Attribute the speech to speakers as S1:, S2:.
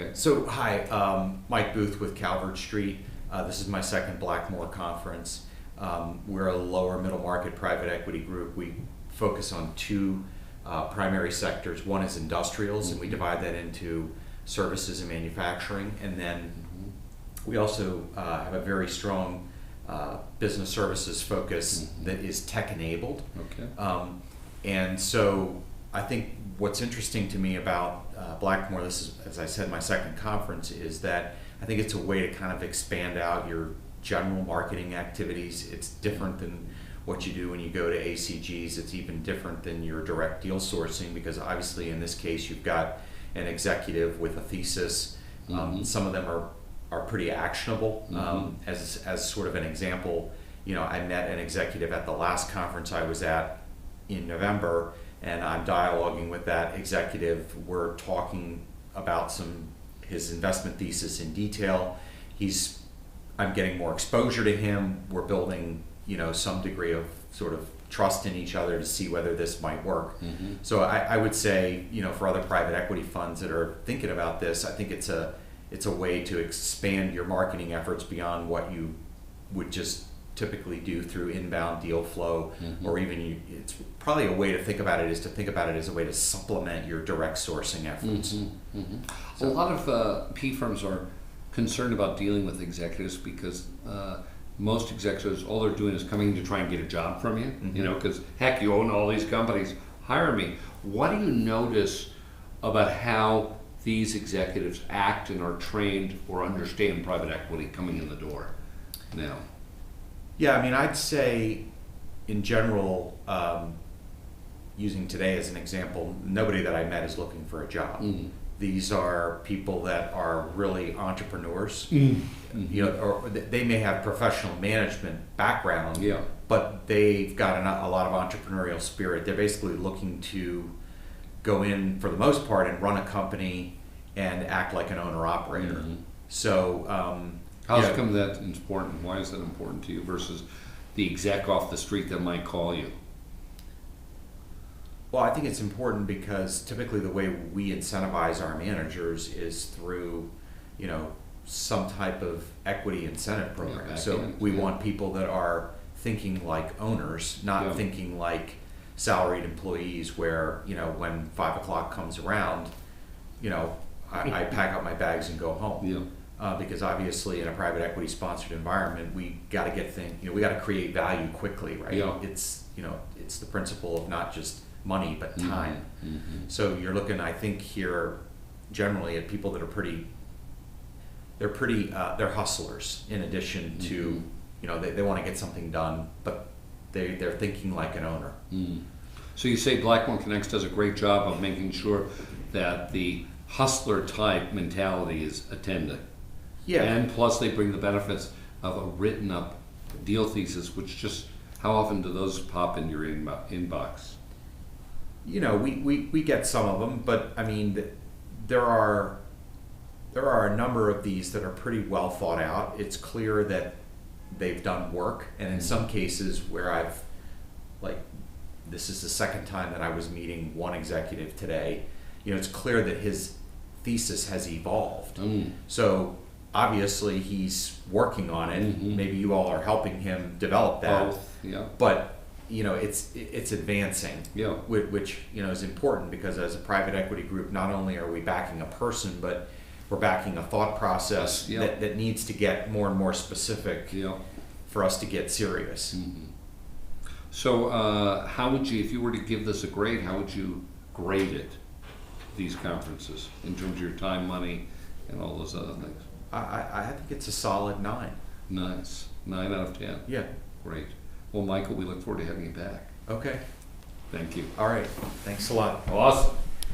S1: Okay.
S2: So, hi, Mike Booth with Calvert Street. This is my second Blackmore conference. We're a lower middle market private equity group. We focus on two primary sectors. One is industrials, and we divide that into services and manufacturing. And then we also have a very strong business services focus that is tech enabled.
S1: Okay.
S2: And so I think what's interesting to me about Blackmore, this is, as I said, my second conference, is that I think it's a way to kind of expand out your general marketing activities. It's different than what you do when you go to ACGs. It's even different than your direct deal sourcing, because obviously in this case you've got an executive with a thesis. Some of them are pretty actionable. As sort of an example, I met an executive at the last conference I was at in November, and I'm dialoguing with that executive. We're talking about his investment thesis in detail. I'm getting more exposure to him. We're building, some degree of sort of trust in each other to see whether this might work. So I would say, for other private equity funds that are thinking about this, I think it's a way to expand your marketing efforts beyond what you would just typically do through inbound deal flow, or even it's probably a way to think about it is to think about it as a way to supplement your direct sourcing efforts.
S1: So, a lot of PE firms are concerned about dealing with executives because most executives, all they're doing is coming to try and get a job from you, because heck, you own all these companies, hire me. What do you notice about how these executives act and are trained or understand private equity coming in the door now?
S2: Yeah, I'd say in general, using today as an example, nobody that I met is looking for a job. These are people that are really entrepreneurs, or they may have professional management background, but they've got a lot of entrepreneurial spirit. They're basically looking to go in, for the most part, and run a company and act like an owner-operator. So,
S1: how's it come that's important? Why is that important to you versus the exec off the street that might call you?
S2: Well, I think it's important because typically the way we incentivize our managers is through, some type of equity incentive program. So we want people that are thinking like owners, not thinking like salaried employees where, when 5 o'clock comes around, I pack up my bags and go home. Because obviously in a private equity sponsored environment, we got to get things, we got to create value quickly, right? It's the principle of not just money but time. So you're looking, I think, here generally at people that are they're hustlers in addition to, they want to get something done, but they're thinking like an owner.
S1: So you say Blackmore Connects does a great job of making sure that the hustler type mentality is attended. And plus they bring the benefits of a written up deal thesis, which just, how often do those pop in your inbox?
S2: We get some of them, but there are a number of these that are pretty well thought out. It's clear that they've done work, and in some cases where this is the second time that I was meeting one executive today, it's clear that his thesis has evolved. So obviously he's working on it. Maybe you all are helping him develop that. But it's advancing, which is important, because as a private equity group, not only are we backing a person, but we're backing a thought process that needs to get more and more specific for us to get serious.
S1: So how would you, if you were to give this a grade, how would you grade it, these conferences, in terms of your time, money, and all those other things?
S2: I think it's a solid 9.
S1: Nice. 9 out of 10.
S2: Yeah.
S1: Great. Well, Michael, we look forward to having you back.
S2: Okay.
S1: Thank you.
S2: All right. Thanks a lot.
S1: Awesome.